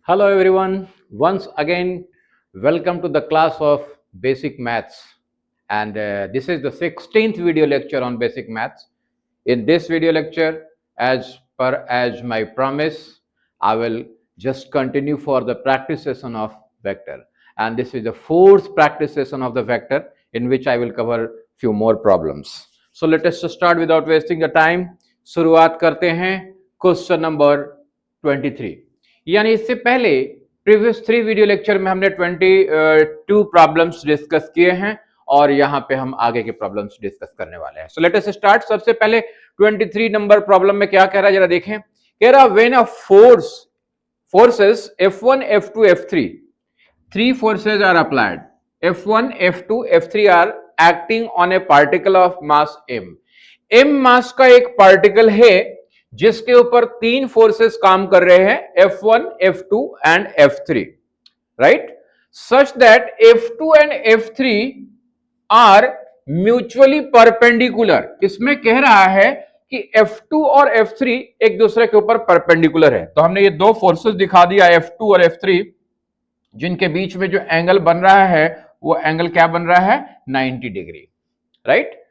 Hello everyone, once again welcome to the class of basic maths and this is the 16th video lecture on basic maths. In this video lecture, as my promise, I will just continue for the practice session of vector, and this is the fourth practice session of the vector in which I will cover few more problems. So let us start without wasting the time. शुरुआत करते हैं question number 23। यानी इससे पहले previous 3 video lecture में हमने 22 problems discuss किए हैं और यहां पे हम आगे के प्रॉब्लम्स डिस्कस करने वाले हैं। So let us start. सबसे पहले 23 नंबर प्रॉब्लम में क्या कह रहा है जरा देखें। कह रहा when a forces F1 F2 F3, three forces are applied, F1 F2 F3 are acting on a particle of mass m। m मास का एक पार्टिकल है जिसके ऊपर तीन फोर्सेस काम कर रहे हैं, F1 F2 and F3, right. Such that F2 and F3 are mutually perpendicular. इसमें कह रहा है कि F2 और F3 एक दूसरे के ऊपर परपेंडिकुलर है। तो हमने ये दो फोर्सेस दिखा दिया F2 और F3, जिनके बीच में जो एंगल बन रहा है वो एंगल क्या बन रहा है, 90 degree, right.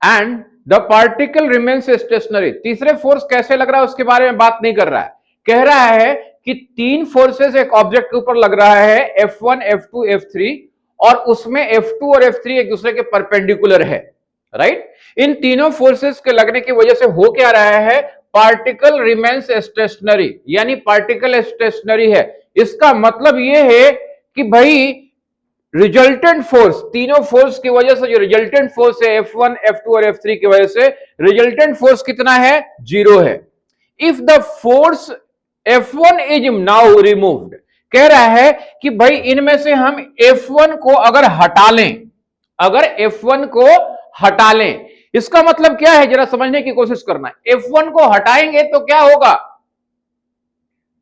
And the particle remains stationary. तीसरे फोर्स कैसे लग रहा है उसके बारे में बात नहीं कर रहा है, कह रहा है कि तीन फोर्सेस एक ऑब्जेक्ट के ऊपर लग रहा है, F1 F2 F3, और उसमें F2 और F3 एक दूसरे के परपेंडिकुलर है, राइट। इन तीनों फोर्सेस के लगने की वजह से हो क्या रहा है, पार्टिकल रिमेन्स स्टेशनरी, यानी पार्टिकल स्टेशनरी है। इसका मतलब यह है कि भाई रिजल्टेंट फोर्स, तीनों फोर्स की वजह से जो रिजल्टेंट फोर्स है F1 F2 और F3 की वजह से रिजल्टेंट फोर्स कितना है, 0 है। If the force F1 is now removed, कह रहा है कि भाई इनमें से हम F1 को अगर हटा लें, अगर F1 को हटा लें, इसका मतलब क्या है जरा समझने की कोशिश करना। F1 को हटाएंगे तो क्या होगा,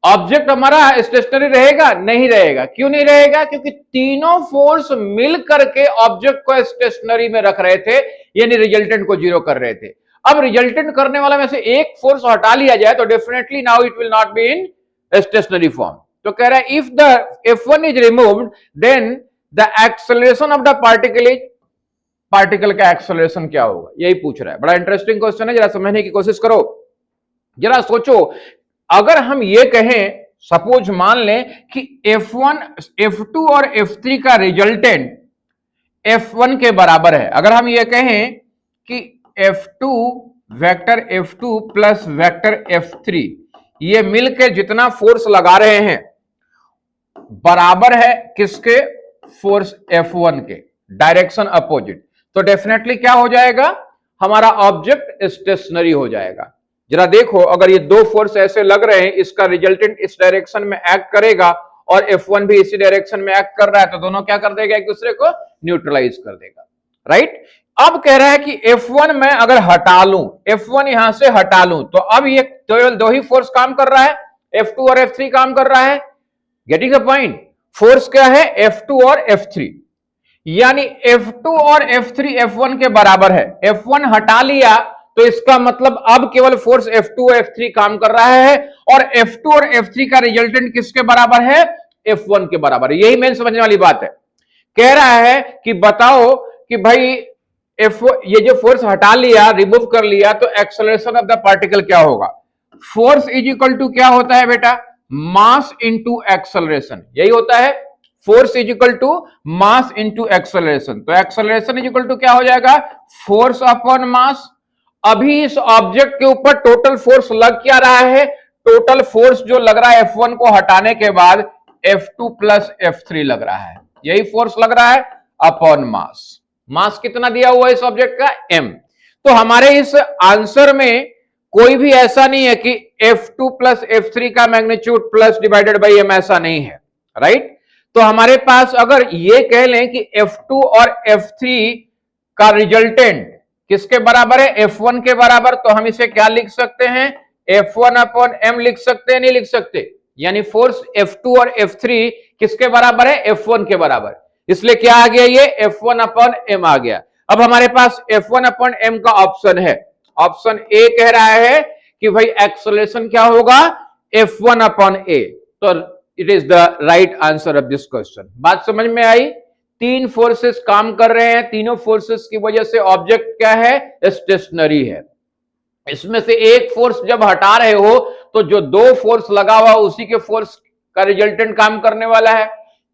ऑब्जेक्ट हमारा स्टेशनरी रहेगा, नहीं रहेगा। क्यों नहीं रहेगा, क्योंकि तीनों फोर्स मिल करके ऑब्जेक्ट को स्टेशनरी में रख रहे थे, यानी रिजल्टेंट को 0 कर रहे थे। अब रिजल्टेंट करने वाला में से एक फोर्स हटा लिया जाए तो definitely now it will not be in stationary form. तो कह रहा है if the F1 is removed then the acceleration of the particle is, particle का एक्सेलरेशन क्या होगा, यही पूछ रहा है। बड़ा इंटरेस्टिंग क्वेश्चन है, जरा समझने की कोशिश करो। जरा सोचो, अगर हम ये कहें, सपोज मान लें कि F1 F2 और F3 का रिजल्टेंट F1 के बराबर है। अगर हम ये कहें कि F2 vector F2 plus vector F3 ये मिलकर जितना फोर्स लगा रहे हैं बराबर है किसके, फोर्स F1 के, डायरेक्शन अपोजिट, तो डेफिनेटली क्या हो जाएगा, हमारा ऑब्जेक्ट स्टेशनरी हो जाएगा। जरा देखो, अगर ये दो फोर्स ऐसे लग रहे हैं, इसका रिजल्टेंट इस डायरेक्शन में एक्ट करेगा और F1 भी इसी डायरेक्शन में एक्ट कर रहा है, तो दोनों क्या कर देगा, एक दूसरे को न्यूट्रलाइज कर देगा, राइट। अब कह रहा है कि F1 में अगर हटा लूं, F1 यहां से हटा लूं, तो अब ये दो ही फोर्स काम कर रहा है, F2 और F3 काम कर रहा है। गेटिंग अ पॉइंट, फोर्स क्या है, F2 और F3, यानी F2 और F3 F1 के बराबर है। F1 हटा लिया तो इसका मतलब अब केवल फोर्स F2 और F3 काम कर रहा है, और F2 और F3 का रिजल्टेंट किसके बराबर है, F1 के बराबर है। यही मेन समझने वाली बात है। कह रहा है कि बताओ कि भाई ये जो फोर्स हटा लिया, रिमूव कर लिया, तो एक्सेलरेशन ऑफ द पार्टिकल क्या होगा। फोर्स इज इक्वल टू क्या होता है बेटा, मास इंटू एक्सेलरेशन, यही होता है। Force is equal to mass into acceleration, तो एक्सेलरेशन इज इक्वल टू क्या हो जाएगा, फोर्स अपॉन मास। अभी इस ऑब्जेक्ट के ऊपर टोटल फोर्स लग क्या रहा है, टोटल फोर्स जो लग रहा है F1 को हटाने के बाद F2 प्लस F3 लग रहा है, यही फोर्स लग रहा है अपॉन मास। मास कितना दिया हुआ है इस ऑब्जेक्ट का, m। तो हमारे इस आंसर में कोई भी ऐसा नहीं है कि F2 प्लस F3 का magnitude plus divided by m, ऐसा नहीं है, राइट। तो हमारे पास अगर ये कह लें कि F2 और F3 का रिजल्टेंट किसके बराबर है, F1 के बराबर, तो हम इसे क्या लिख सकते हैं, F1 अपॉन m लिख सकते हैं, नहीं लिख सकते। यानी फोर्स F2 और F3 किसके बराबर है, F1 के बराबर, इसलिए क्या आ गया, ये F1 अपॉन m आ गया। अब हमारे पास F1 अपॉन m का ऑप्शन है, ऑप्शन ए कह रहा है कि भाई एक्सेलरेशन क्या होगा, F1 अपॉन a, तो it is the right answer of this question. बात समझ में आई? तीन फोर्सेस काम कर रहे हैं, तीनों फोर्सेस की वजह से ऑब्जेक्ट क्या है? स्टेशनरी है। इसमें से एक फोर्स जब हटा रहे हो तो जो दो फोर्स लगा हुआ उसी के फोर्स का रिजल्टेंट काम करने वाला है।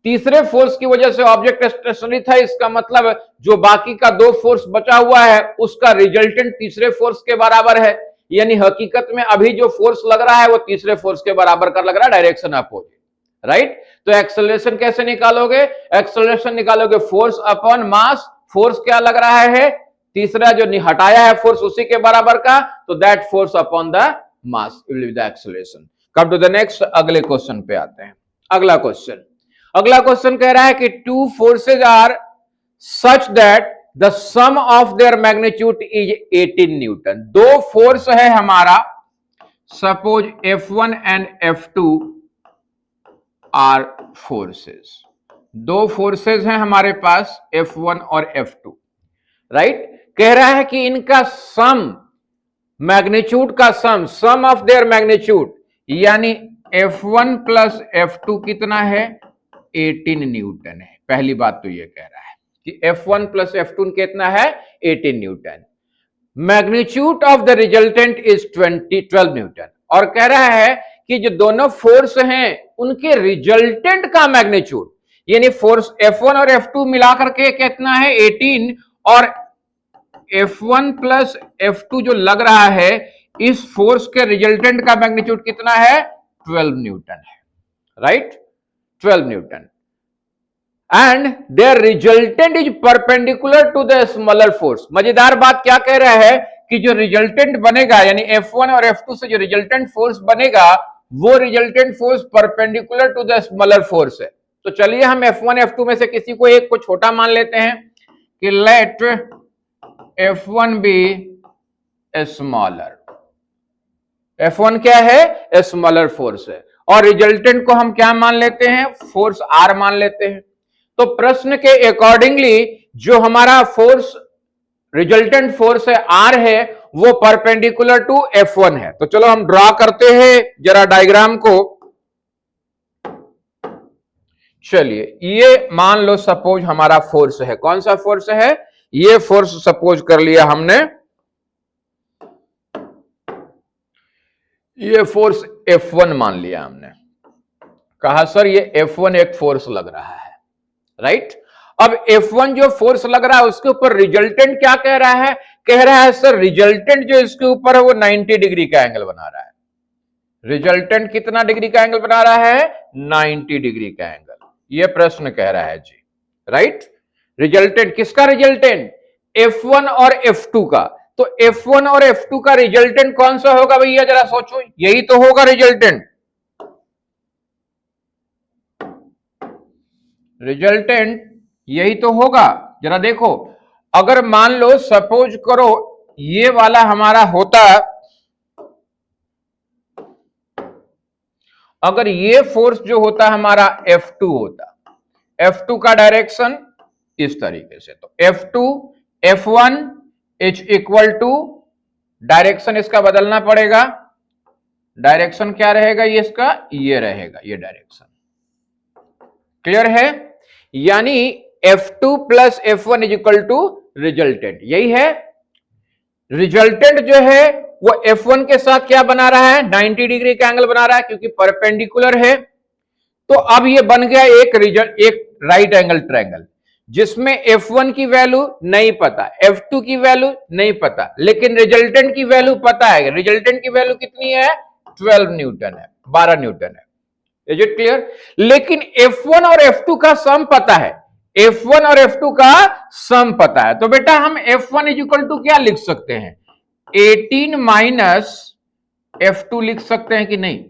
तीसरे फोर्स की वजह से ऑब्जेक्ट स्टेशनरी था, इसका मतलब जो बाकी का दो फोर्स बचा हुआ है उसका रिजल्टेंट तीसरे फोर्स के बराबर है। यानी हकीकत में अभी जो फोर्स लग रहा है वो तीसरे फोर्स के बराबर का लग रहा है, डायरेक्शन अपोजिट, राइट? तो एक्सेलरेशन कैसे निकालोगे? एक्सेलरेशन निकालोगे फोर्स अपॉन मास। फोर्स क्या लग रहा है? तीसरा जो हटाया है फोर्स उसी के बराबर का, तो that force upon the mass will be the acceleration. Come to the next, अगले क्वेश्चन पे आते हैं। अगला क्वेश्चन कह रहा है कि two forces are such that the sum of their magnitude is 18 newton. दो फोर्स है हमारा, suppose F1 and F2 are forces. दो फोर्सेस हैं हमारे पास F1 और F2, राइट? कह रहा है कि इनका सम, मैग्नीट्यूड का सम ऑफ देयर मैग्नीट्यूड, यानी F1 प्लस F2 कितना है? 18 न्यूटन है। पहली बात तो ये कह रहा है कि F1 प्लस F2 कितना है? 18 Newton. Magnitude of the resultant is 12 Newton. और कह रहा है कि जो दोनों फोर्स हैं उनके रिजल्टेंट का मैग्नीट्यूड, यानी फोर्स F1 और F2 मिलाकर के कितना है? 18, और F1 प्लस F2 जो लग रहा है इस फोर्स के रिजल्टेंट का मैग्नीट्यूड कितना है? 12 न्यूटन है, right? 12 newton. And their resultant is perpendicular to the smaller force. मजेदार बात क्या कह रहा है कि जो रिजल्टेंट बनेगा, यानी F1 और F2 से जो रिजल्टेंट फोर्स बनेगा वो resultant force perpendicular to the smaller force है। तो चलिए हम F1 F2 में से किसी को एक को छोटा मान लेते हैं कि late F1 be smaller. F1 क्या है? स्मॉलर फोर्स है। और रिजल्टेंट को हम क्या मान लेते हैं? फोर्स R मान लेते हैं। तो प्रश्न के अकॉर्डिंगली जो हमारा फोर्स, रिजल्टेंट फोर्स है R है, वो परपेंडिकुलर टू F1 है। तो चलो हम ड्रॉ करते हैं जरा डायग्राम को। चलिए, ये मान लो सपोज हमारा फोर्स है। कौन सा फोर्स है? ये फोर्स सपोज कर लिया हमने, ये फोर्स F1 मान लिया हमने। कहा सर ये F1 एक फोर्स लग रहा है, राइट? अब F1 जो फोर्स लग रहा है उसके ऊपर रिजल्टेंट क्या कह रहा है? कह रहा है सर रिजल्टेंट जो इसके ऊपर है वो 90 डिग्री का एंगल बना रहा है। रिजल्टेंट कितना डिग्री का एंगल बना रहा है? 90 डिग्री का एंगल। ये प्रश्न कह रहा है जी, राइट? रिजल्टेंट किसका? रिजल्टेंट F1 और F2 का। तो F1 और F2 का रिजल्टेंट कौन सा होगा भैया? जरा सोचो, यही तो होगा रिजल्टेंट। रिजल्टेंट यही तो होगा। जरा देखो, अगर मान लो सपोज करो ये वाला हमारा होता, अगर ये फोर्स जो होता हमारा F2 होता, F2 का डायरेक्शन इस तरीके से, तो F2 F1 is equal to, direction इसका बदलना पड़ेगा। डायरेक्शन क्या रहेगा? ये इसका ये रहेगा, ये डायरेक्शन। क्लियर है? यानी F2 plus F1 is equal to resultant, यही है। रिजल्टेंट जो है वो F1 के साथ क्या बना रहा है? 90 डिग्री का एंगल बना रहा है क्योंकि परपेंडिकुलर है। तो अब ये बन गया एक राइट एंगल ट्रायंगल, जिसमें F1 की वैल्यू नहीं पता, F2 की वैल्यू नहीं पता, लेकिन रिजल्टेंट की वैल्यू पता है। रिजल्टेंट की वैल्यू कितनी है? 12 न्यूटन है, 12 न्यूटन है। Is it clear? लेकिन F1 और F2 का सम पता है, F1 और F2 का सम पता है। तो बेटा हम F1 इज इक्वल टू क्या लिख सकते हैं? 18 माइनस F2 लिख सकते हैं कि नहीं?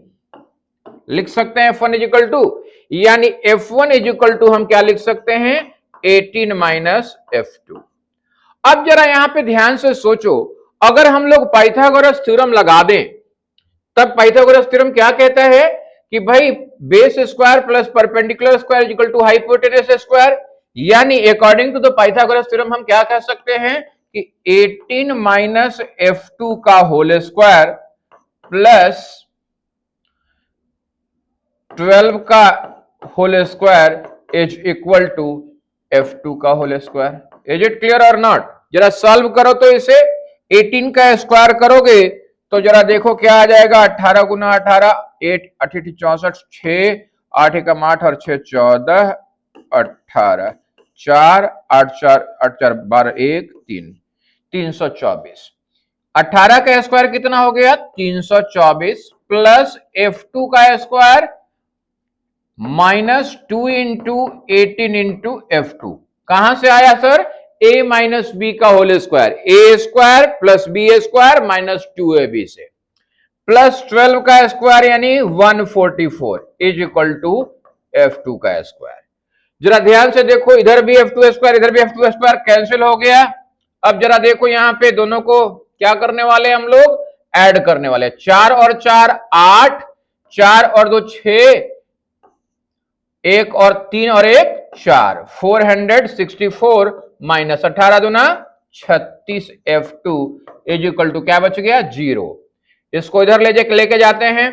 लिख सकते हैं F1 इज इक्वल टू, यानी F1 इज इक्वल टू हम क्या लिख सकते हैं? 18 माइनस F2। अब जरा यहां पे ध्यान से सोचो, अगर हम लोग पाइथागोरस थ्योरम लगा दें, तब पाइथागोरस थ्योरम क्या कहता है कि भाई base square plus perpendicular square equal to hypotenuse square. यानी according to the Pythagoras theorem हम क्या कह सकते हैं कि 18 माइनस F2 का होल स्क्वायर प्लस 12 का whole square is equal to F2 का whole square. Is it clear or not? जरा सॉल्व करो तो इसे 18 का स्क्वायर करोगे तो जरा देखो क्या आ जाएगा। 18 गुना 18, 8 8 64, 6 8 एकम 8 और 6 14, 18 4 8 4 8 4 12 1 3 324। 18 का स्क्वायर कितना हो गया? 324 प्लस F2 का स्क्वायर -2 इंटू 18 इंटू F2। कहां से आया सर? a माइनस बी का whole square, A square plus B square minus 2ab से, प्लस 12 का स्क्वायर यानी 144 इज इक्वल टू F2 का स्क्वायर। जरा ध्यान से देखो, इधर भी F2 स्क्वायर इधर भी F2 स्क्वायर कैंसिल हो गया। अब जरा देखो यहां पे दोनों को क्या करने वाले हम लोग? ऐड करने वाले। 4 और 4 8, 4 और 2 6, 1 और 3 और 1 4, 464 माइनस 18 दूना 36 F2 इज इक्वल टू क्या बच गया? 0। इसको इधर लेके जाते हैं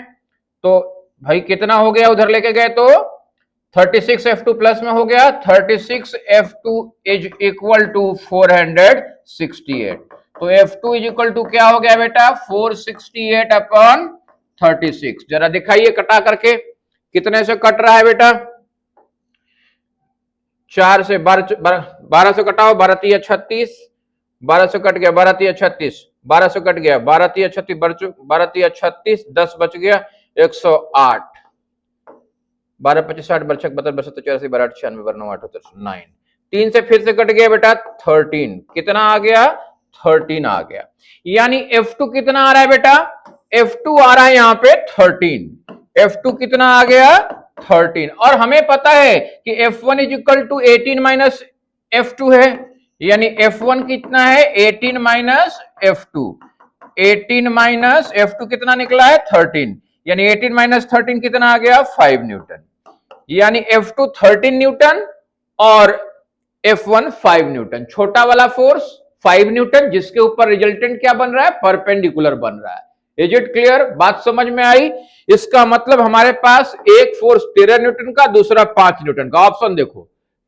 तो भाई कितना हो गया? उधर लेके गए तो 36 F2 प्लस में हो गया 36 F2 इज इक्वल टू 468। तो F2 इज इक्वल टू क्या हो गया बेटा? 468 अपॉन 36। जरा दिखाइए कटा करके कितने से कट रहा है बेटा? 4 से 12 से कटाओ, 12 3 36, 12 से कट गया 12 3 36, 12 से कट गया 12 3 36, 12 3 36, 10 बच गया 108, 12 25 60 बरछक 72 72 84 12 96 12 9 9। 3 से फिर से कट गया बेटा 13। कितना आ गया? 13 आ गया। यानी F2 कितना आ रहा है बेटा? F2 आ रहा है यहां पे 13। F2 कितना आ गया? 13। और हमें पता है कि F1 is equal to 18 minus F2 है, यानी F1 कितना है? 18 माइनस F2। 18 माइनस F2 कितना निकला है? 13। यानी 18 माइनस 13 कितना आ गया? 5 न्यूटन। यानी F2 13 न्यूटन और F1 5 न्यूटन। छोटा वाला फोर्स 5 न्यूटन जिसके ऊपर रिजल्टेंट क्या बन रहा है? परपेंडिकुलर बन रहा है। Is it clear? बात समझ में आई? इसका मतलब हमारे पास एक फोर्स 13 न्यूटन का, दूसरा 5 न्यूटन का। ऑप्शन देखो,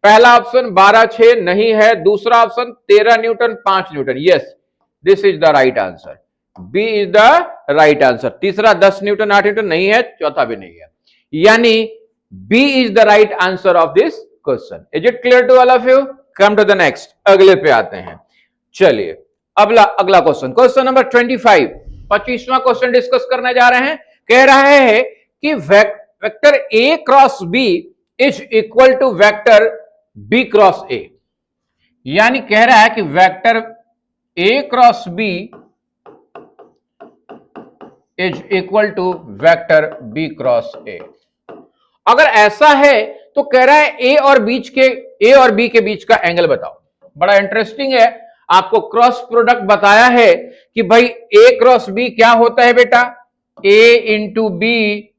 पहला ऑप्शन 12 6 नहीं है, दूसरा option 13 newton 5 newton. Yes, this is the right answer. B is the right answer. तीसरा 10 न्यूटन 8 न्यूटन नहीं है, चौथा भी नहीं है। यानी B is the right answer of this question. Is it clear to all of you? Come to the next, अगले पे आते हैं। चलिए अगला क्वेश्चन, क्वेश्चन नंबर 25, 25वां क्वेश्चन डिस्कस करने जा रहे हैं। कह रहा है कि vector A cross B is equal to vector B cross A. यानी कह रहा है कि vector A cross B is equal to vector B cross ए। अगर ऐसा है तो कह रहा है ए और बी के बीच का एंगल बताओ। बड़ा इंटरेस्टिंग है। आपको क्रॉस प्रोडक्ट बताया है कि भाई ए क्रॉस बी क्या होता है बेटा? A into B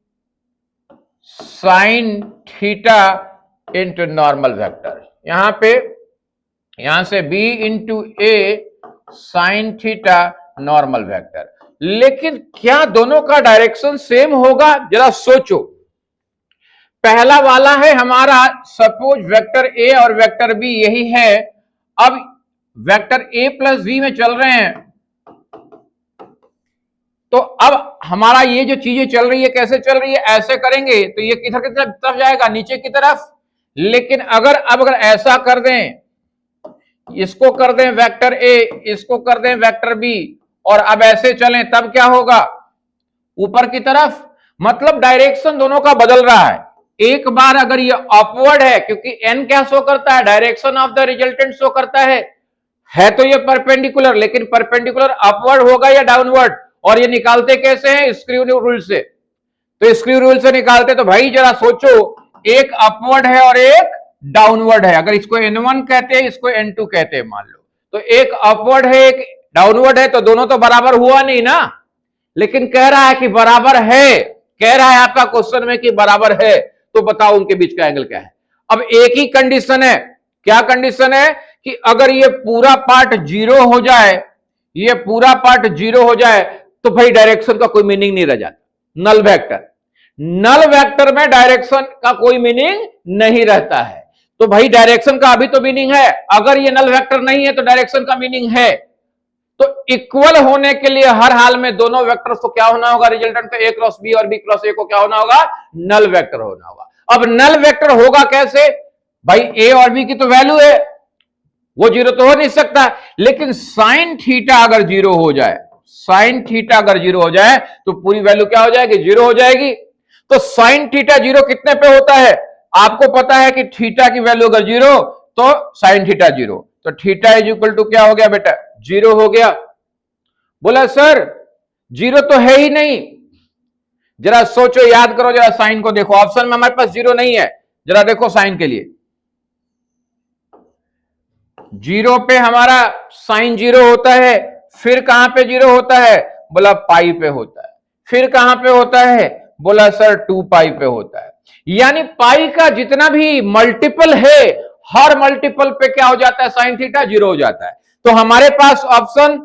sine theta into normal vector. यहां से B into A sine theta normal vector. लेकिन क्या दोनों का डायरेक्शन सेम होगा? जरा सोचो। पहला वाला है हमारा, सपोज वेक्टर ए और वेक्टर बी यही है। अब वेक्टर ए प्लस बी में चल रहे हैं, तो अब हमारा ये जो चीजें चल रही है कैसे चल रही है? ऐसे करेंगे तो ये किधर की तरफ जाएगा? नीचे की तरफ। लेकिन अगर ऐसा कर दें, इसको कर दें वेक्टर ए, इसको कर दें वेक्टर बी, और अब ऐसे चलें, तब क्या होगा? ऊपर की तरफ। मतलब डायरेक्शन दोनों का बदल रहा है। एक बार अगर ये अपवर्ड है, क्योंकि एन क्या शो करता है? Direction of the resultant show करता है तो ये परपेंडिकुलर, लेकिन परपेंडिकुलर अपवर्ड होगा या डाउनवर्ड? और ये निकालते कैसे हैं? स्क्रू रूल से। तो स्क्रू रूल से निकालते, तो भाई जरा सोचो, एक अपवर्ड है और एक डाउनवर्ड है। अगर इसको N1 कहते हैं, इसको N2 कहते हैं मान लो, तो एक अपवर्ड है एक डाउनवर्ड है, तो दोनों तो बराबर हुआ नहीं ना। लेकिन कह रहा है कि बराबर है, कह रहा है आपका क्वेश्चन में कि बराबर है, तो बताओ उनके बीच का एंगल क्या है? अब एक ही कंडीशन है। क्या कंडीशन है? कि अगर ये पूरा पार्ट जीरो हो जाए, ये पूरा पार्ट जीरो हो जाए, तो भाई डायरेक्शन का कोई मीनिंग नहीं रह जाता, नल वेक्टर। नल वेक्टर में डायरेक्शन का कोई मीनिंग नहीं रहता है। तो भाई डायरेक्शन का अभी तो मीनिंग है, अगर ये नल वेक्टर नहीं है तो डायरेक्शन का मीनिंग है। तो इक्वल होने के लिए हर हाल में दोनों वेक्टर्स को क्या होना होगा, रिजल्टेंट को ए क्रॉस बी और बी क्रॉस ए को क्या होना होगा, नल वेक्टर होना होगा। अब नल वेक्टर होगा कैसे भाई, ए और बी की तो वैल्यू है, वो जीरो तो हो नहीं सकता, लेकिन साइन थीटा अगर जीरो हो जाए, साइन थीटा अगर जीरो हो जाए तो पूरी वैल्यू क्या हो जाएगी, जीरो हो जाएगी। तो साइन थीटा जीरो कितने पे होता है, आपको पता है कि थीटा की वैल्यू अगर जीरो तो साइन थीटा जीरो, तो थीटा इज इक्वल टू क्या हो गया बेटा, जीरो हो गया। बोला सर जीरो तो है ही नहीं, जरा सोचो, याद करो, जरा साइन को देखो, ऑप्शन में हमारे पास जीरो नहीं है, जरा देखो साइन के लिए, जीरो पे हमारा साइन जीरो होता है, फिर कहां पे जीरो होता है, बोला पाई पे होता है, फिर कहां पे होता है, बोला सर 2 पाई पे होता है। यानी पाई का जितना भी मल्टीपल है, हर मल्टीपल पे क्या हो जाता है, साइन थीटा जीरो हो जाता है। तो हमारे पास ऑप्शन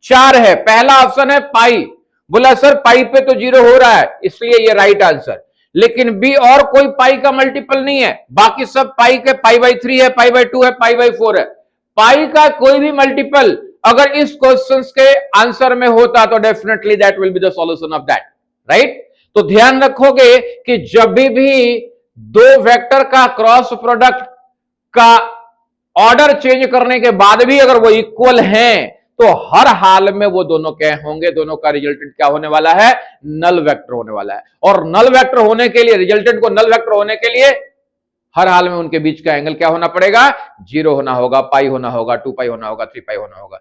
4 है, पहला ऑप्शन है पाई, बोला सर पाई पे तो जीरो हो रहा है इसलिए ये राइट आंसर। लेकिन बी और कोई पाई का मल्टीपल नहीं है, बाकी सब पाई के, पाई बाई 3 है, पाई बाई 2 है, पाई बाई 4 है, पाई का कोई भी मल्टीपल अगर इस क्वेश्चन के आंसर में होता तो definitely that will be the solution of that, right. तो ध्यान रखोगे कि जब भी दो वेक्टर का क्रॉस प्रोडक्ट का ऑर्डर चेंज करने के बाद भी अगर वो इक्वल हैं तो हर हाल में वो दोनों क्या होंगे, दोनों का रिजल्टेंट क्या होने वाला है, नल वेक्टर होने वाला है। और नल वेक्टर होने के लिए, रिजल्टेंट को नल वेक्टर होने के लिए हर हाल में उनके बीच का एंगल क्या होना पड़ेगा, जीरो होना होगा, पाई होना होगा, 2 पाई होना होगा, 3 पाई होना होगा।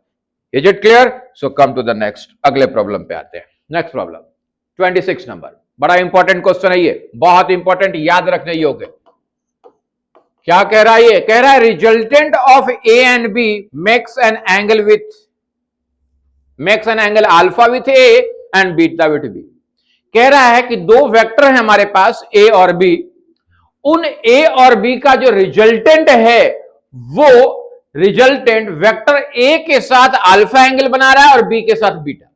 Is it clear? So come to the next, अगले प्रॉब्लम पे आते हैं। नेक्स्ट प्रॉब्लम 26 नंबर, बड़ा इंपॉर्टेंट क्वेश्चन है ये, बहुत इंपॉर्टेंट, याद रखने योग्य। क्या कह रहा है ये, कह रहा है resultant of A and B makes an angle alpha with A and beta with B. कह रहा है कि दो वेक्टर है हमारे पास ए और बी, उन ए और बी का जो रिजल्टेंट है वो रिजल्टेंट वेक्टर ए के साथ अल्फा एंगल बना रहा है और बी के साथ बीटा।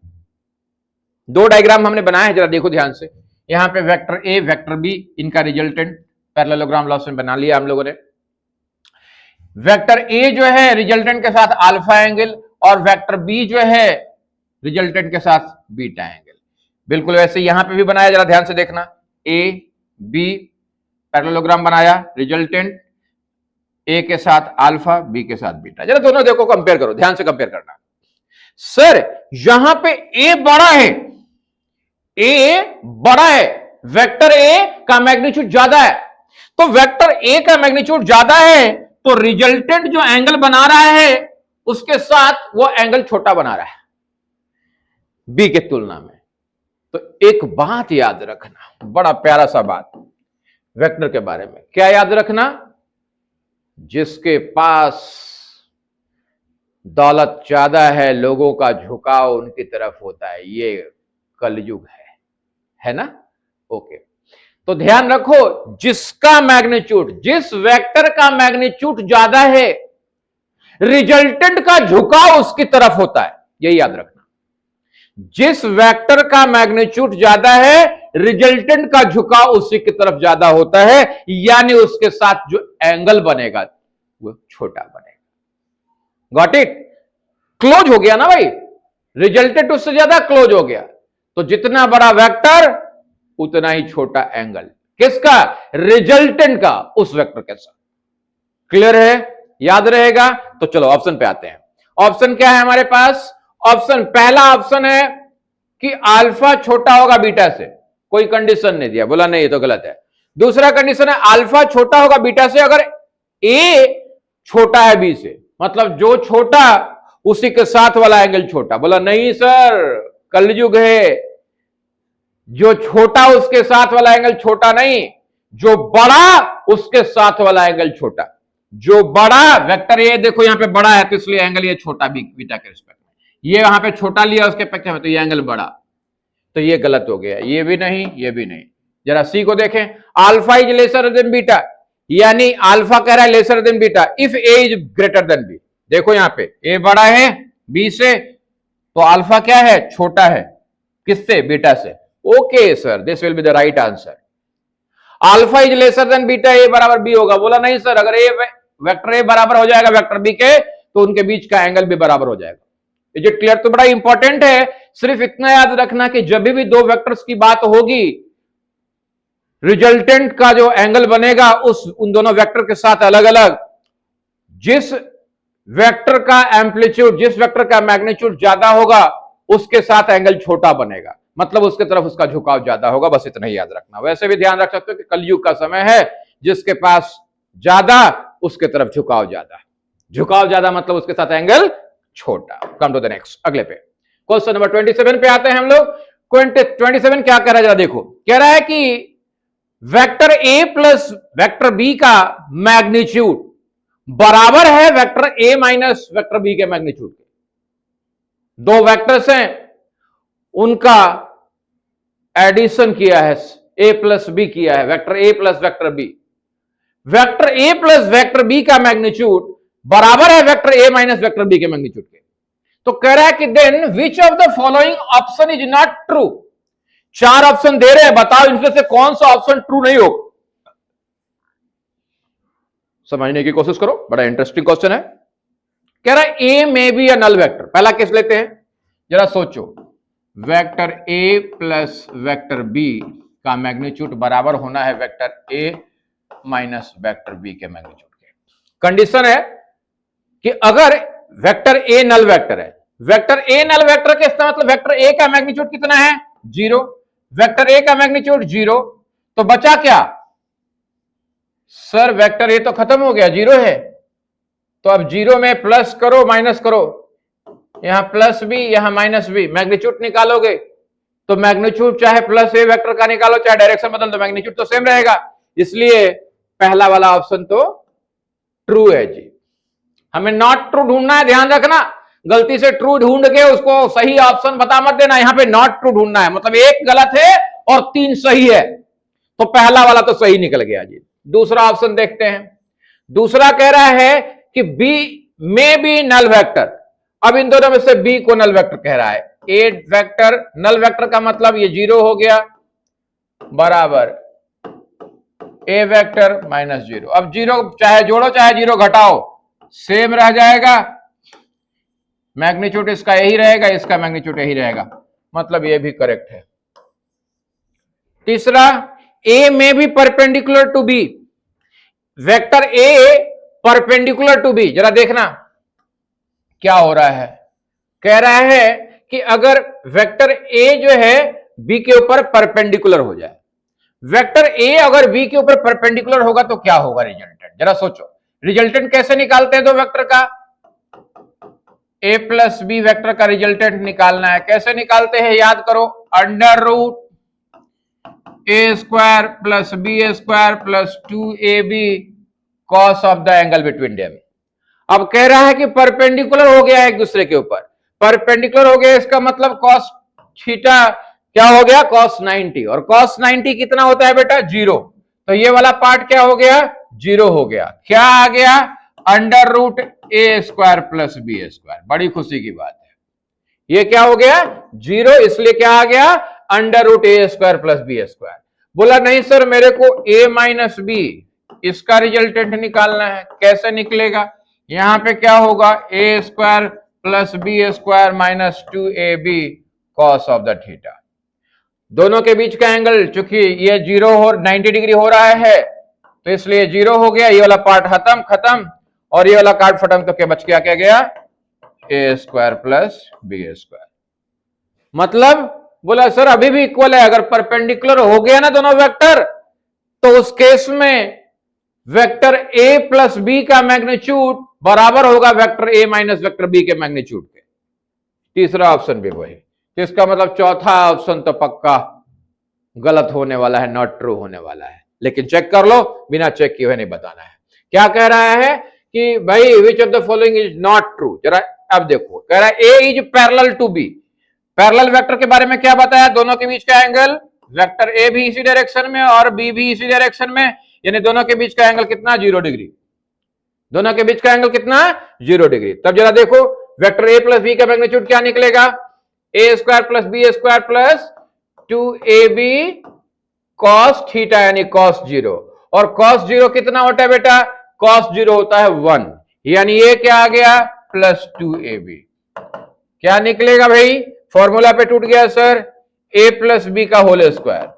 दो डायग्राम हमने बनाए हैं, जरा देखो ध्यान से। यहां पे वेक्टर ए वेक्टर बी, इनका रिजल्टेंट पैरेललोग्राम लॉस में बना लिया हम लोगों ने। वेक्टर ए जो है रिजल्टेंट के साथ अल्फा एंगल और वेक्टर बी जो है रिजल्टेंट के साथ बीटा एंगल। बिल्कुल वैसे यहां पे भी बनाया, जरा ध्यान से देखना, ए बी पैरेललोग्राम बनाया, रिजल्टेंट ए के साथ अल्फा, बी के साथ बीटा। जरा दोनों देखो, कंपेयर करो, ध्यान से कंपेयर करना। सर यहां पे ए बड़ा है, ए बड़ा है, वेक्टर ए का मैग्नीट्यूड ज्यादा है, तो वेक्टर ए का मैग्नीट्यूड ज्यादा है तो रिजल्टेंट जो एंगल बना रहा है उसके साथ वो एंगल छोटा बना रहा है बी के तुलना में। तो एक बात याद रखना, बड़ा प्यारा सा बात वेक्टर के बारे में, क्या याद रखना, जिसके पास दौलत ज्यादा है लोगों का झुकाव उनकी तरफ होता है, ये कलयुग है ना। ओके, तो ध्यान रखो, जिसका मैग्नीट्यूड, जिस वेक्टर का मैग्नीट्यूड ज्यादा है रिजल्टेंट का झुकाव उसकी तरफ होता है, यही याद रखना। जिस वेक्टर का मैग्नीट्यूड ज्यादा है रिजल्टेंट का झुकाव उसी की तरफ ज्यादा होता है, यानी उसके साथ जो एंगल बनेगा वो छोटा बनेगा। Got it? क्लोज हो गया ना भाई, रिजल्टेंट उससे ज्यादा क्लोज हो गया, तो जितना बड़ा वेक्टर उतना ही छोटा एंगल, किसका, रिजल्टेंट का, उस वेक्टर के साथ। क्लियर है, याद रहेगा। तो चलो ऑप्शन पे आते हैं। ऑप्शन क्या है हमारे पास, ऑप्शन पहला ऑप्शन है कि अल्फा छोटा होगा बीटा से, कोई कंडीशन नहीं दिया, बोला नहीं ये तो गलत है। दूसरा कंडीशन है अल्फा छोटा होगा बीटा से अगर ए छोटा है बी से, मतलब जो छोटा उसी के साथ वाला एंगल छोटा, बोला नहीं सर कलयुग है, जो छोटा उसके साथ वाला एंगल छोटा नहीं, जो बड़ा उसके साथ वाला एंगल छोटा। जो बड़ा वेक्टर ए देखो यहां पे बड़ा है तो इसलिए एंगल ये छोटा बीटा के रिस्पेक्ट में, ये यहां पे छोटा लिया उसके अपेक्षा में तो ये एंगल बड़ा, तो ये गलत हो गया, ये भी नहीं ये भी नहीं। जरा सी को देखें, alpha is lesser than beta, यानी अल्फा कह रहा है lesser than beta if A is greater than B. देखो यहां पे ए बड़ा है बी से तो अल्फा क्या है, छोटा है, किससे, बीटा से। Okay sir, this will be the right answer. Alpha is lesser than beta, A बराबर बी होगा। बोला नहीं सर, अगर ए वेक्टर ए बराबर हो जाएगा वेक्टर बी के तो उनके बीच का एंगल भी बराबर हो जाएगा। Is it clear? तो बड़ा इंपॉर्टेंट है, सिर्फ इतना याद रखना कि जब भी दो वेक्टर्स की बात होगी, रिजल्टेंट का जो एंगल बनेगा उन दोनों वेक्टर के साथ अलग अलग, जिस वेक्टर का एम्पलीट्यूड, जिस वेक्टर का मैग्नीट्यूड ज्यादा होगा उसके साथ एंगल छोटा बनेगा, मतलब उसके तरफ उसका झुकाव ज्यादा होगा। बस इतना ही याद रखना। वैसे भी ध्यान रख सकते हो कि कलयुग का समय है, जिसके पास ज्यादा उसके तरफ झुकाव ज्यादा, झुकाव ज्यादा मतलब उसके साथ एंगल छोटा। कम टू द नेक्स्ट, अगले पे क्वेश्चन नंबर 27 पे आते हैं हम लोग। 27 क्या कह रहा है जरा देखो। कह रहा है कि vector A plus vector B का मैग्नीट्यूड बराबर है vector A minus vector B के मैग्नीट्यूड के। दो वेक्टर्स हैं, उनका एडिशन किया है, ए प्लस बी किया है, vector A plus vector B. Vector A plus vector B का मैग्नीट्यूड बराबर है vector A minus vector B के मैग्नीट्यूड के। तो कह रहा है कि then which of the following option is not true. चार ऑप्शन दे रहे हैं, बताओ इनमें से कौन सा ऑप्शन ट्रू नहीं होगा। समझने की कोशिश करो, बड़ा इंटरेस्टिंग क्वेश्चन है। कह रहा है ए में बी अ नल वेक्टर। पहला केस लेते हैं, जरा सोचो। Vector A plus vector B का मैग्नीट्यूड बराबर होना है vector A minus vector B के मैग्नीट्यूड के। कंडीशन है कि अगर वेक्टर ए नल वेक्टर है, वेक्टर ए नल वेक्टर के इसका मतलब वेक्टर ए का मैग्नीट्यूड कितना है? 0। वेक्टर ए का मैग्नीट्यूड 0, तो बचा क्या? सर वेक्टर ए तो खत्म हो गया, 0 है। तो अब 0 में प्लस करो माइनस करो, यहां प्लस बी यहां माइनस बी, मैग्नीट्यूड निकालोगे तो मैग्नीट्यूड चाहे प्लस ए वेक्टर का निकालो चाहे डायरेक्शन बदल दो, मैग्नीट्यूड तो सेम रहेगा। इसलिए पहला वाला ऑप्शन तो ट्रू है जी। हमें नॉट ट्रू ढूंढना है, ध्यान रखना। गलती से ट्रू ढूंढ के उसको सही ऑप्शन बता मत देना। यहां पे नॉट ट्रू ढूंढना है, मतलब एक गलत है और 3 सही है, तो पहला वाला तो सही निकल गया जी। दूसरा ऑप्शन देखते हैं। दूसरा कह रहा है कि बी में बी नल वेक्टर। अब इन दोनों में से बी को नल वेक्टर कह रहा है। ए वेक्टर नल वेक्टर का मतलब ये 0 हो गया बराबर ए वेक्टर माइनस 0। अब 0 चाहे जोड़ो चाहे 0 घटाओ सेम रह जाएगा, मैग्नीट्यूड इसका यही रहेगा, इसका मैग्नीट्यूड यही रहेगा, मतलब ये भी करेक्ट है। तीसरा, ए में भी perpendicular to B. Vector A perpendicular to B, जरा देखना क्या हो रहा है। कह रहा है कि अगर वेक्टर ए जो है बी के ऊपर परपेंडिकुलर हो जाए, वेक्टर ए अगर बी के ऊपर परपेंडिकुलर होगा तो क्या होगा रिजल्टेंट? जरा सोचो। रिजल्टेंट कैसे निकालते हैं दो वेक्टर का? ए प्लस बी वेक्टर का रिजल्टेंट निकालना है। कैसे निकालते हैं याद करो, under root A square plus B square plus 2ab cos of the angle between them. अब कह रहा है कि परपेंडिकुलर हो गया एक दूसरे के ऊपर, परपेंडिकुलर हो गया, इसका मतलब कॉस थीटा क्या हो गया? कॉस 90। और कॉस 90 कितना होता है बेटा? 0। तो ये वाला पार्ट क्या हो गया? 0 हो गया। क्या आ गया? Under root A square plus B square. बड़ी खुशी की बात है। ये क्या हो गया? 0, इसलिए क्या आ गया? Under root A square plus B square. बोला नहीं सर मेरे को ए माइनस बी इसका रिजल्टेंट निकालना है। कैसे निकलेगा? यहां पे क्या होगा? A square plus B square minus 2ab cos of the theta. दोनों के बीच का एंगल चूंकि ये 0 हो 90 डिग्री हो रहा है तो इसलिए 0 हो गया। ये वाला पार्ट खत्म और ये वाला कार्ड खत्म, तो क्या बच क्या गया? ए स्क्वायर प्लस बी स्क्वायर। मतलब बोला सर अभी भी इक्वल है। अगर परपेंडिकुलर हो गया ना दोनों वेक्टर, तो उस केस में वेक्टर ए प्लस बी का मैग्नीट्यूड बराबर होगा vector A minus vector B के मैग्नीट्यूड के। तीसरा ऑप्शन भी वही, इसका मतलब चौथा ऑप्शन तो पक्का गलत होने वाला है, नॉट ट्रू होने वाला है। लेकिन चेक कर लो, बिना चेक किए हुए नहीं बताना है। क्या कह रहा है कि भाई which of the following is not true. जरा अब देखो, कह रहा है A is parallel to B. Parallel vector के बारे में क्या बताया? दोनों के बीच का एंगल, वेक्टर ए भी इसी डायरेक्शन में और बी भी इसी डायरेक्शन में, यानी दोनों के बीच का एंगल कितना? 0 डिग्री। दोनों के बीच का एंगल कितना? 0 डिग्री। तब जरा देखो वेक्टर ए प्लस बी का मैग्नीट्यूड क्या निकलेगा? A square plus B square plus 2ab cos theta यानी कॉस जीरो, और कॉस जीरो कितना होता है बेटा, कॉस जीरो होता है 1, यानी ये क्या आ गया +2ab। क्या निकलेगा भाई, फॉर्मूला पे टूट गया सर, a प्लस बी का होल स्क्वायर,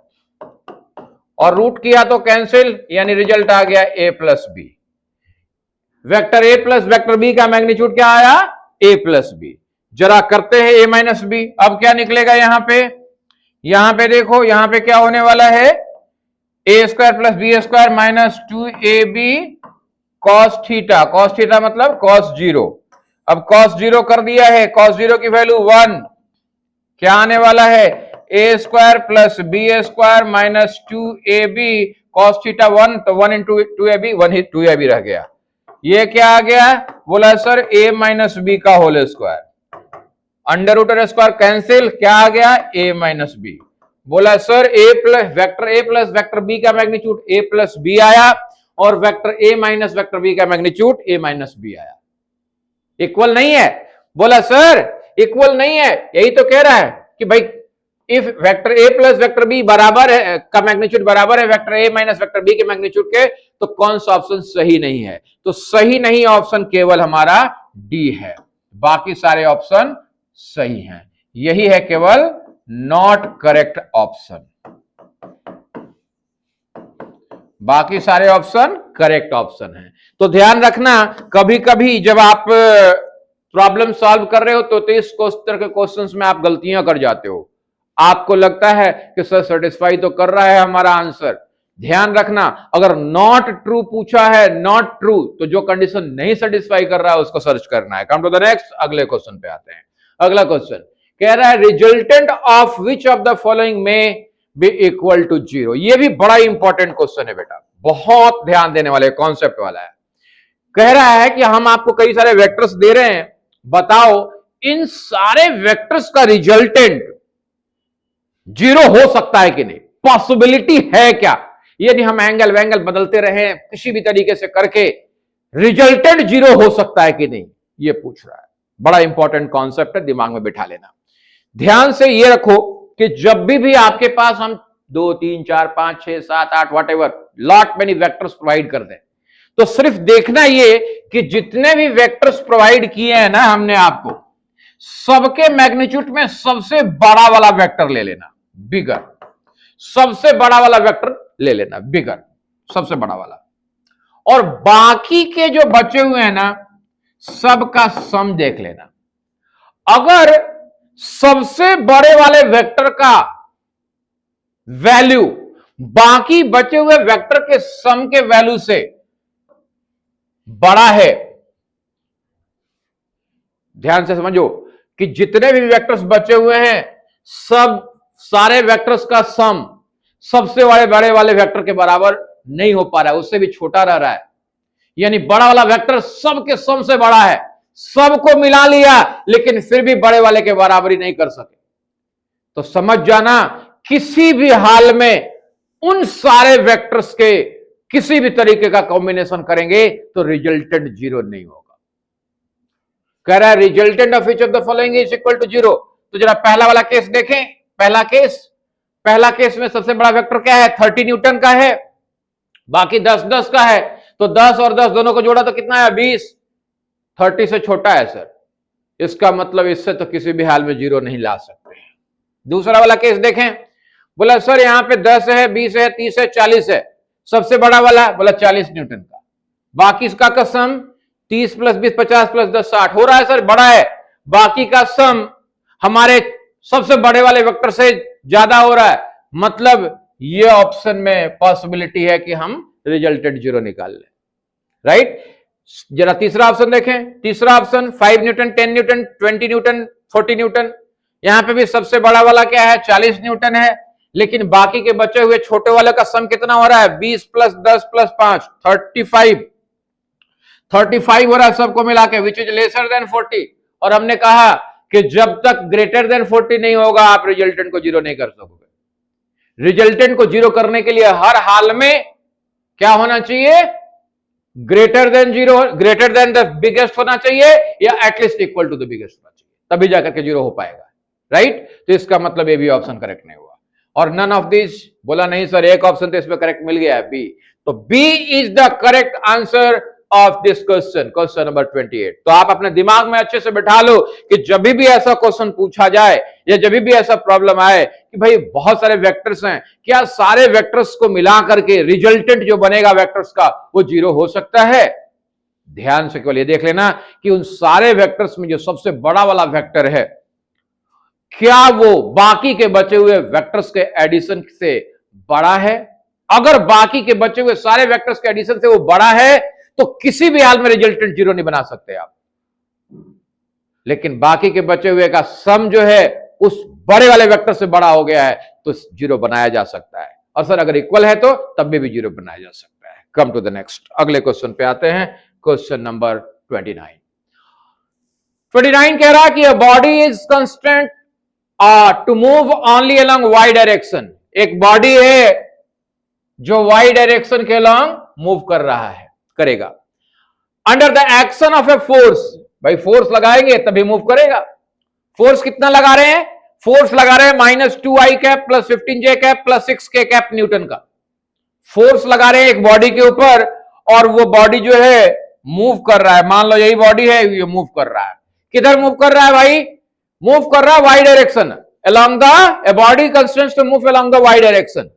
और रूट किया तो कैंसिल, यानी रिजल्ट आ गया a plus B. Vector a plus vector b का मैग्नीट्यूड क्या आया, a प्लस बी। जरा करते हैं a माइनस बी, अब क्या निकलेगा यहां पे देखो, यहां पे क्या होने वाला है, a square plus B square minus 2ab cos theta मतलब कॉस जीरो। अब कॉस जीरो कर दिया है, कॉस जीरो की वैल्यू 1, क्या आने वाला है, a square plus B square minus 2ab cos theta 1, तो 1 इंटू 2ab, 2ab रह गया। ये क्या आ गया, बोला सर a माइनस बी का whole square, under root square cancel, क्या आ गया a माइनस बी। बोला sir a plus vector b का मैग्नीट्यूड a प्लस बी आया, और vector a minus vector b का मैग्नीट्यूड a माइनस बी आया। इक्वल नहीं है, बोला सर इक्वल नहीं है, यही तो कह रहा है कि भाई if vector a plus vector b बराबर है का मैग्नीट्यूड बराबर है vector a minus vector b के मैग्नीट्यूड के, तो कौन सा ऑप्शन सही नहीं है, तो सही नहीं ऑप्शन केवल हमारा डी है, बाकी सारे ऑप्शन सही हैं। यही है केवल नॉट करेक्ट ऑप्शन, बाकी सारे ऑप्शन करेक्ट ऑप्शन हैं। तो ध्यान रखना, कभी कभी जब आप प्रॉब्लम सॉल्व कर रहे हो तो इस तरह के क्वेश्चंस में आप गलतियां कर जाते हो, आपको लगता है कि सर सेटिस्फाई तो कर रहा है हमारा आंसर। ध्यान रखना, अगर नॉट ट्रू पूछा है, नॉट ट्रू, तो जो कंडीशन नहीं सेटिस्फाई कर रहा है उसको सर्च करना है। कम टू द नेक्स्ट, अगले क्वेश्चन पे आते हैं। अगला क्वेश्चन कह रहा है resultant of which of the following में बी इक्वल टू 0। ये भी बड़ा इंपॉर्टेंट क्वेश्चन है बेटा, बहुत ध्यान देने वाले कॉन्सेप्ट वाला है। कह रहा है कि हम आपको कई सारे वेक्टर्स दे रहे हैं, बताओ इन सारे वेक्टर्स का रिजल्टेंट 0 हो सकता है कि नहीं, पॉसिबिलिटी है क्या, यदि हम एंगल वैंगल बदलते रहे किसी भी तरीके से करके रिजल्टेंट 0 हो सकता है कि नहीं, ये पूछ रहा है। बड़ा इंपॉर्टेंट कॉन्सेप्ट है, दिमाग में बिठा लेना। ध्यान से ये रखो कि जब भी आपके पास हम 2 3 4 5 6 7 8 what ever lot many vectors provide कर दें, तो सिर्फ देखना ये कि जितने भी वेक्टर्स प्रोवाइड किए हैं ना हमने आपको, सबके मैग्नीट्यूड में सबसे बड़ा वाला वेक्टर ले लेना, बिगर, सबसे बड़ा वाला वेक्टर ले लेना, बिगर, सबसे बड़ा वाला, और बाकी के जो बचे हुए हैं ना सबका सम देख लेना। अगर सबसे बड़े वाले वेक्टर का वैल्यू बाकी बचे हुए वेक्टर के सम के वैल्यू से बड़ा है, ध्यान से समझो कि जितने भी वेक्टर्स बचे हुए हैं सब सारे वेक्टर्स का सम सबसे बड़े वाले वेक्टर के बराबर नहीं हो पा रहा है, उससे भी छोटा रह रहा है, यानी बड़ा वाला वेक्टर सबके सम से बड़ा है, सबको मिला लिया लेकिन फिर भी बड़े वाले के बराबरी नहीं कर सके। तो समझ जाना, किसी भी हाल में उन सारे वेक्टर्स के किसी भी तरीके का कॉम्बिनेशन करेंगे तो रिजल्टेंट 0 नहीं होगा। कह रहा है resultant of each of the following is equal to 0। तो जरा पहला वाला केस देखें। पहला केस में सबसे बड़ा वेक्टर क्या है, 30 न्यूटन का है, बाकी 10 का है, तो 10 और 10 दोनों को जोड़ा तो कितना है, 20। 30 से छोटा है सर, इसका मतलब इससे तो किसी भी हाल में 0 नहीं ला सकते। दूसरा वाला केस देखें, बोला सर यहां पे 10 है, 20 है, 30 है, 40 है, सबसे बड़ा वाला बोला 40 न्यूटन का, बाकी इसका का सम 30 प्लस 20 50 प्लस 10 60 हो रहा है सर, बड़ा है, बाकी का सम हमारे सबसे बड़े वाले वेक्टर से ज्यादा हो रहा है, मतलब ये ऑप्शन में पॉसिबिलिटी है कि हम रिजल्टेंट 0 निकाल लें, राइट। जरा तीसरा ऑप्शन देखें, तीसरा option 5 Newton 10 Newton 20 Newton 40 Newton, यहां पे भी सबसे बड़ा वाला क्या है, 40 न्यूटन है, लेकिन बाकी के बचे हुए छोटे वाले का सम कितना हो रहा है, 20 प्लस 10 प्लस 5 35 हो रहा है सबको मिला के, विच इज लेसर देन 40। और हमने कहा कि जब तक ग्रेटर देन 40 नहीं होगा आप रिजल्टेंट को 0 नहीं कर सकोगे। रिजल्टेंट को 0 करने के लिए हर हाल में क्या होना चाहिए, greater than 0, greater than the biggest होना चाहिए, या at least equal to the biggest होना चाहिए, तभी जाकर के 0 हो पाएगा, राइट। तो इसका मतलब ये भी ऑप्शन करेक्ट नहीं हुआ। और नन ऑफ दिस, बोला नहीं सर एक ऑप्शन तो इसमें करेक्ट मिल गया है बी। तो B is the correct answer of this question, question number 28। तो आप अपने दिमाग में अच्छे से बैठा लो कि जब भी ऐसा क्वेश्चन पूछा जाए या जब भी ऐसा प्रॉब्लम आए कि भाई बहुत सारे वेक्टर्स हैं, क्या सारे वेक्टर्स को मिला करके रिजल्टेंट जो बनेगा वेक्टर्स का वो जीरो हो सकता है? ध्यान से केवल ये देख लेना कि उन सारे वेक्टर्स में जो सबसे बड़ा वाला वेक्टर है, क्या वो बाकी के बचे हुए वेक्टर्स के एडिशन से बड़ा है? अगर बाकी के बचे हुए सारे वेक्टर्स के एडिशन से वो बड़ा है तो किसी भी हाल में रिजल्टेंट जीरो नहीं बना सकते आप। लेकिन बाकी के बचे हुए का सम जो है उस बड़े वाले वेक्टर से बड़ा हो गया है तो जीरो बनाया जा सकता है, और सर अगर इक्वल है तो तब भी जीरो बनाया जा सकता है। कम टू द नेक्स्ट, अगले क्वेश्चन पे आते हैं, क्वेश्चन नंबर 29। 29 कह रहा है कि a body is constant to move only along Y direction. एक बॉडी है जो वाई डायरेक्शन के अलोंग मूव कर रहा है, करेगा। Under the action of a force, भाई फोर्स लगाएंगे तभी मूव करेगा। फोर्स कितना लगा रहे हैं? फोर्स लगा रहे हैं -2i cap plus 15j cap plus 6k cap Newton का फोर्स लगा रहे हैं एक बॉडी के ऊपर, और वो बॉडी जो है मूव कर रहा है। मान लो यही बॉडी है, ये मूव कर रहा है। किधर मूव कर रहा है भाई? मूव कर रहा है Y direction, along the, a body constraints to move along the Y direction,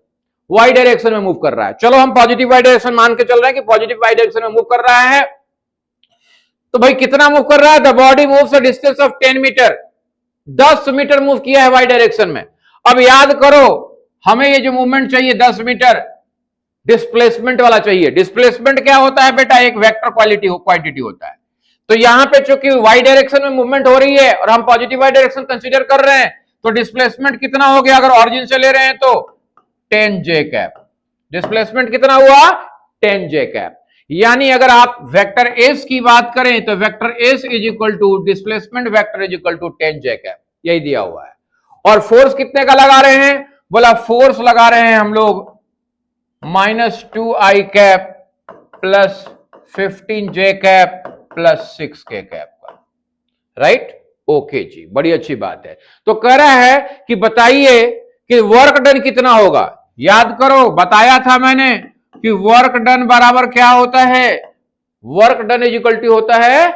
Y direction में मूव कर रहा है। चलो हम पॉजिटिव वाई डायरेक्शन मान के चल रहे हैं कि पॉजिटिव वाई डायरेक्शन में मूव कर रहा है। तो भाई कितना मूव कर रहा है? The body moves a distance of 10 meter, 10 meter move किया है वाई डायरेक्शन में। अब याद करो, हमें ये जो मूवमेंट चाहिए 10 मीटर डिस्प्लेसमेंट वाला चाहिए। डिस्प्लेसमेंट क्या होता है बेटा? एक वेक्टर क्वांटिटी होता है। तो यहां पे चूंकि वाई डायरेक्शन में मूवमेंट हो रही है और हम पॉजिटिव वाई डायरेक्शन कंसीडर कर रहे हैं, तो डिस्प्लेसमेंट कितना हो गया? अगर ऑरिजिन से ले रहे हैं तो 10j कैप। डिस्प्लेसमेंट कितना हुआ? 10j cap. यानी अगर आप वेक्टर एस की बात करें तो vector S is equal to displacement vector is equal to 10j cap, यही दिया हुआ है। और फोर्स कितने का लगा रहे हैं? बोला फोर्स लगा रहे हैं हम लोग -2i cap plus 15j cap plus 6k cap का, राइट? ओके जी, बड़ी अच्छी बात है। तो कह रहा है कि बताइए कि वर्क डन कितना होगा। याद करो, बताया था मैंने कि वर्क डन बराबर क्या होता है? Work done is equal to होता है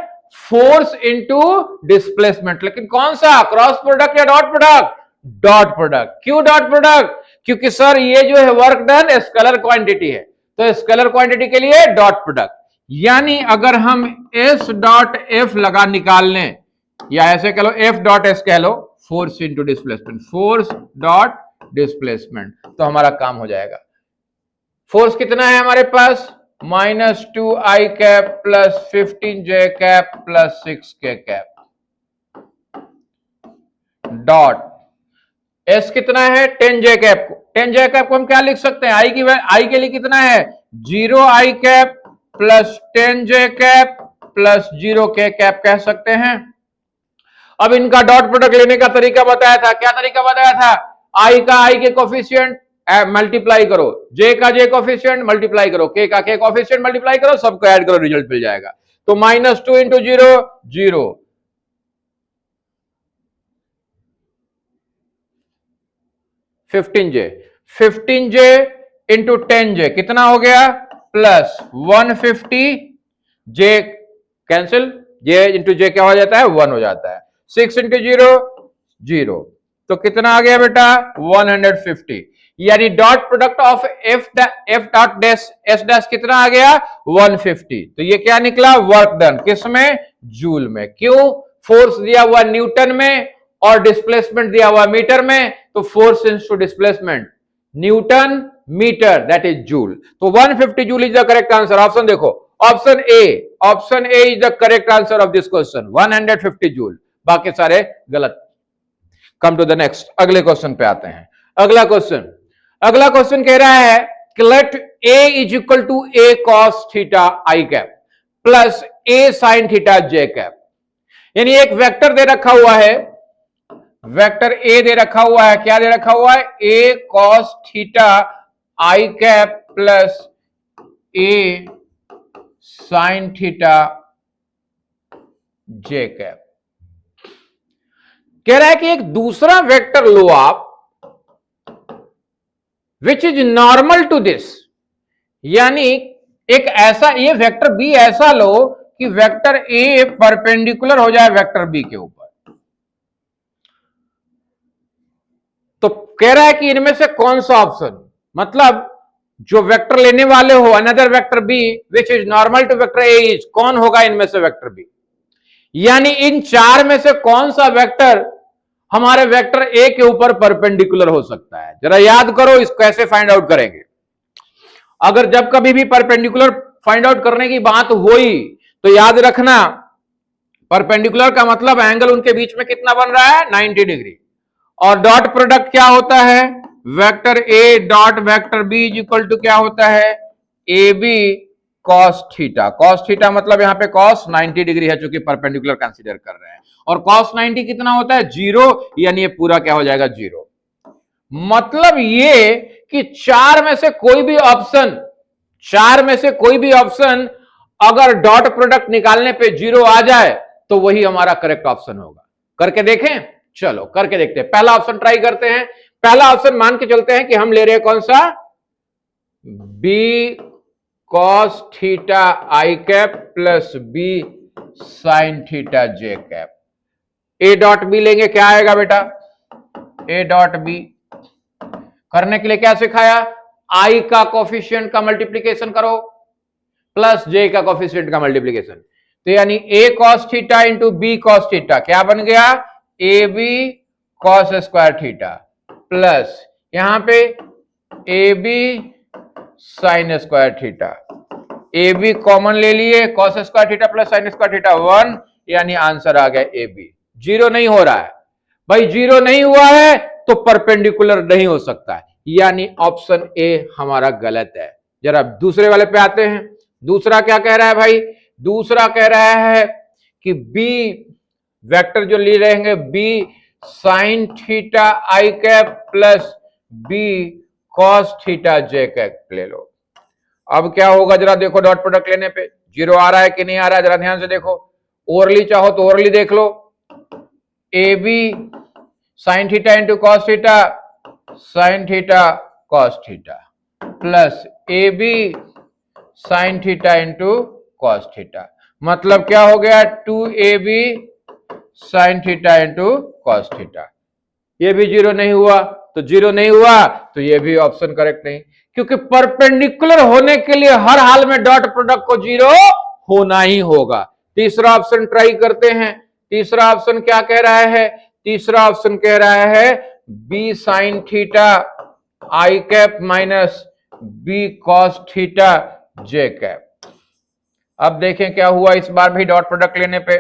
फोर्स इनटू डिस्प्लेसमेंट। लेकिन कौन सा? क्रॉस प्रोडक्ट या डॉट प्रोडक्ट? Dot product. क्यों डॉट प्रोडक्ट? क्योंकि सर ये जो है वर्क डन स्केलर क्वांटिटी है, तो स्केलर क्वांटिटी के लिए डॉट प्रोडक्ट। यानी अगर हम एस डॉट एफ लगा निकाल लें, या ऐसे कह लो एफ डॉट एस कह लो, force into displacement, force dot displacement, तो हमारा काम हो जाएगा। फोर्स कितना है हमारे पास? -2i cap plus 15j cap plus 6k cap dot S कितना है? 10j कैप को, 10j कैप को हम क्या लिख सकते हैं? आई के लिए कितना है? 0i cap plus 10j cap plus 0k cap कह सकते हैं। अब इनका डॉट प्रोडक्ट लेने का तरीका बताया था। क्या तरीका बताया था? आई का आई के कोफिशिएंट मल्टीप्लाई करो, जे का जे कोफिशिएंट मल्टीप्लाई करो, के का के कोफिशिएंट मल्टीप्लाई करो, सबको ऐड करो, रिजल्ट मिल जाएगा। तो -2 इंटू 0 0, 15j इंटू 10j कितना हो गया? प्लस 150, जे कैंसिल, जे इंटू जे क्या हो जाता है? 1 हो जाता है। 6 इंटू 0 0, तो कितना आ गया बेटा? 150। यानी dot product of F dot dash S dash कितना आ गया? 150। तो ये क्या निकला? Work done. किसमें? जूल में। क्यों? फोर्स दिया हुआ न्यूटन में और डिस्प्लेसमेंट दिया हुआ मीटर में, तो force into displacement newton metre, that is joule. तो 150 joule is the correct answer. Option देखो, option A is the correct answer of this question, 150 joule. बाकी सारे गलत। कम टू द नेक्स्ट, अगले क्वेश्चन पे आते हैं। अगला क्वेश्चन कह रहा है कि let A is equal to A cos theta I cap plus A sine theta J cap. यानी एक वेक्टर दे रखा हुआ है, वेक्टर ए दे रखा हुआ है। क्या दे रखा हुआ है? A cos theta I cap plus A sine theta J cap. कह रहा है कि एक दूसरा वेक्टर लो आप, which is normal to this, यानी एक ऐसा ये वेक्टर बी ऐसा लो कि वेक्टर ए परपेंडिकुलर हो जाए वेक्टर बी के ऊपर। तो कह रहा है कि इनमें से कौन सा ऑप्शन, मतलब जो वेक्टर लेने वाले हो another vector B which is normal to vector A is, कौन होगा इनमें से वेक्टर बी, यानी इन चार में से कौन सा वेक्टर हमारे वेक्टर ए के ऊपर परपेंडिकुलर हो सकता है। जरा याद करो इसको कैसे फाइंड आउट करेंगे। अगर जब कभी भी परपेंडिकुलर फाइंड आउट करने की बात हुई तो याद रखना परपेंडिकुलर का मतलब एंगल उनके बीच में कितना बन रहा है, 90 डिग्री। और डॉट प्रोडक्ट क्या होता है, vector A dot vector B is equal to क्या होता है, A B cos theta. Cos theta मतलब यहां पे कॉस 90 डिग्री है, चूंकि परपेंडिकुलर कंसीडर कर रहे हैं। और कॉस 90 कितना होता है, 0, यानी ये पूरा क्या हो जाएगा, 0। मतलब ये कि चार में से कोई भी ऑप्शन अगर डॉट प्रोडक्ट निकालने पे 0 आ जाए तो वही हमारा करेक्ट ऑप्शन होगा। करके देखें, चलो करके देखते हैं। पहला ऑप्शन ट्राई करते हैं। पहला ऑप्शन मान के चलते हैं कि हम ले रहे हैं कौन सा, B cos theta I cap plus B sine theta J cap. A dot B लेंगे, क्या आएगा बेटा, ए डॉट बी करने के लिए क्या सिखाया, आई का कोफिशिएंट का मल्टीप्लीकेशन करो प्लस जे का कोफिशिएंट का मल्टीप्लीकेशन। तो यानी A cos theta into B cos theta क्या बन गया, A B cos square theta plus यहां पे A B sine square theta. A B common ले लिए, cos square theta plus sine square theta 1, यानी आंसर आ गया ए बी। 0 नहीं हो रहा है भाई, 0 नहीं हुआ है तो परपेंडिकुलर नहीं हो सकता है, यानी ऑप्शन ए हमारा गलत है। जरा दूसरे वाले पे आते हैं। दूसरा क्या कह रहा है भाई, दूसरा कह रहा है कि बी वेक्टर जो ले रहेंगे B sine theta I cap plus B cos theta J cap ले लो। अब क्या होगा जरा देखो, डॉट प्रोडक्ट लेने पे 0 आ रहा है कि नहीं आ रहा है, जरा ध्यान से देखो। ओरली चाहो तो ओरली देख लो, A B sine theta into cos theta sine theta cos theta plus A B sine theta into cos theta, मतलब क्या हो गया, 2ab sine theta into cos theta. ये भी 0 नहीं हुआ, तो 0 नहीं हुआ तो ये भी ऑप्शन करेक्ट नहीं, क्योंकि परपेंडिकुलर होने के लिए हर हाल में डॉट प्रोडक्ट को 0 होना ही होगा। तीसरा ऑप्शन ट्राई करते हैं। तीसरा ऑप्शन क्या कह रहा है, तीसरा ऑप्शन कह रहा है B sine theta I cap minus B cos theta J cap. अब देखें क्या हुआ इस बार भी डॉट प्रोडक्ट लेने पे,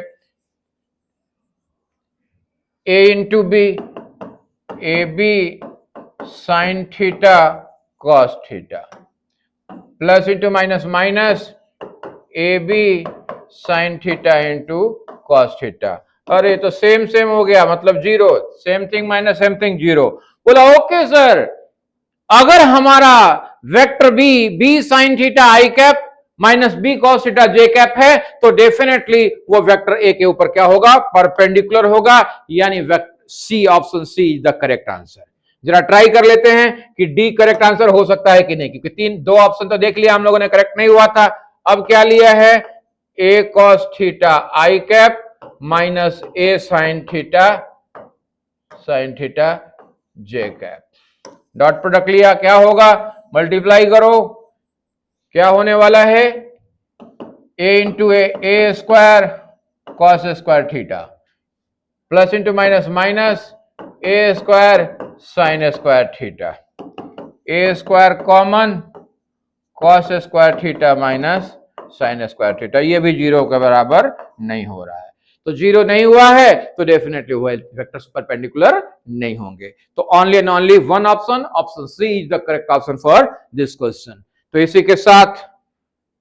A into B, A B sine theta cos theta plus into minus minus A B sine theta into cos theta. अरे तो सेम सेम हो गया, मतलब 0, same thing minus same thing 0। बोला ओके सर, अगर हमारा vector B sine theta I cap minus B cos theta J cap है तो डेफिनेटली वो वेक्टर ए के ऊपर क्या होगा, परपेंडिकुलर होगा, यानी C, option C is the correct answer. जरा ट्राई कर लेते हैं कि डी करेक्ट आंसर हो सकता है कि नहीं, क्योंकि दो ऑप्शन तो देख लिया हम लोगों ने, करेक्ट नहीं हुआ था। अब क्या लिया है, A cos theta I cap minus A sine theta J cap. Dot product लिया, क्या होगा, मल्टीप्लाई करो, क्या होने वाला है, A into A square cos square theta plus into minus minus A square sine square theta, A square common cos square theta minus sine square theta. ये भी 0 के बराबर नहीं हो रहा है, तो 0 नहीं हुआ है तो डेफिनेटली हुआ वेक्टर्स परपेंडिकुलर नहीं होंगे। तो only and only one option, option C is the correct option for this question. तो इसी के साथ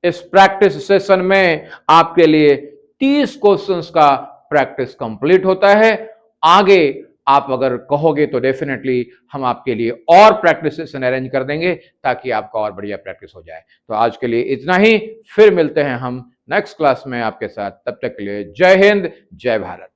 इस प्रैक्टिस सेशन में आपके लिए 30 क्वेश्चंस का प्रैक्टिस कंप्लीट होता है। आगे आप अगर कहोगे तो डेफिनेटली हम आपके लिए और प्रैक्टिस सेशन अरेंज कर देंगे ताकि आपका और बढ़िया प्रैक्टिस हो जाए। तो आज के लिए इतना ही, फिर मिलते हैं हम नेक्स्ट क्लास में आपके साथ। तब तक के लिए जय हिंद, जय भारत।